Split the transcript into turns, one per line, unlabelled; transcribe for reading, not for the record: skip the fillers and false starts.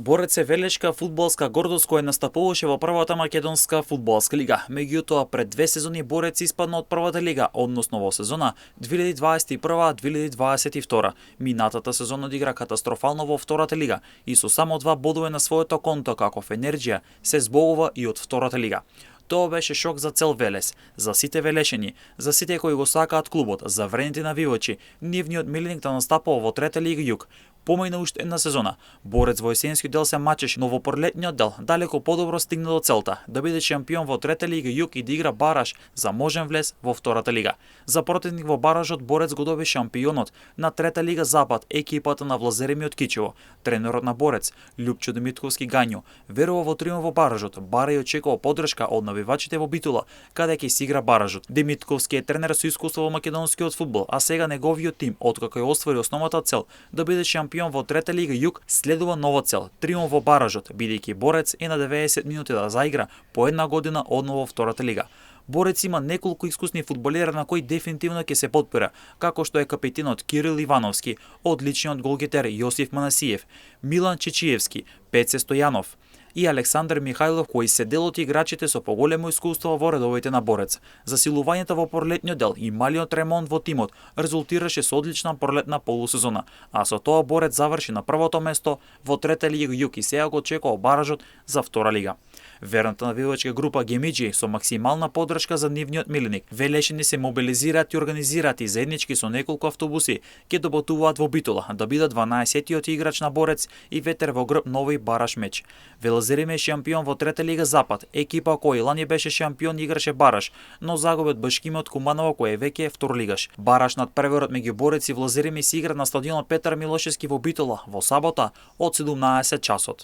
Борец е велешка фудбалска гордост која настапуваше во првата македонска фудбалска лига. Меѓутоа, пред 2 сезони Борец испадна од првата лига, односно во сезона 2021-2022. Минатата сезона одигра катастрофално во втората лига и со само 2 бодови на своето конто како Енерџија се збогува и од втората лига. Тоа беше шок за цел Велес, за сите велешени, за сите кои го сакаат клубот, за врените навивачи, нивниот миленик да настапува во трета лига Југ. Помина уште една сезона. Борец во есенски дел се мачеше, но во пролетниот дел далеко подобро стигна до целта, да биде шампион во трета лига Југ и да игра бараж за можен влез во втората лига. За противник во баражот Борец го доби шампионот на трета лига Запад, екипата на Влазереми од Кичево. Тренерот на Борец, Љупчо Димитковски Гањо, верува во триумф во баражот, бара и очекува поддршка од навивачите во Битола, каде ќе се игра баражот. Димитковски е тренер со искуство во македонскиот фудбал, а сега неговиот тим, откако ја оствари основната цел да биде шампион во трета лига Југ, следува нова цел, триумф во баражот, бидејќи Борец е на 90 минути да заигра по една година одново во втората лига. Борец има неколку искусни фудбалери на кои дефинитивно ќе се подпира, како што е капетинот Кирил Ивановски, одличниот голгетер Јосиф Манасиев, Милан Чичиевски, Пеце Стојанов и Александар Михајлов, кои се дел од играчите со поголемо искуство во редовите на Борец. Засилувањето во пролетниот дел и малиот ремонт во тимот резултираше со одлична пролетна полусезона, а со тоа Борец заврши на првото место во трета лига Југ и сега го очекува баражот за втора лига. Верната навивачка група Гемиџи со максимална поддршка за нивниот миленик. Велешени се мобилизираат и организираат и заеднички со неколку автобуси ќе допатуваат во Битола да бидат 12-тиот играч на Борец и ветер во грб нови бараш меч. Велазериме е шампион во трета лига Запад, екипа која лани беше шампион и играше бараш, но загуби од Башкиме од Куманово кој е веќе второлигаш. Бараш над преверот меѓу Борец и Влазериме се игра на стадионот Петар Милошевски во Битола во сабота од 17 часот.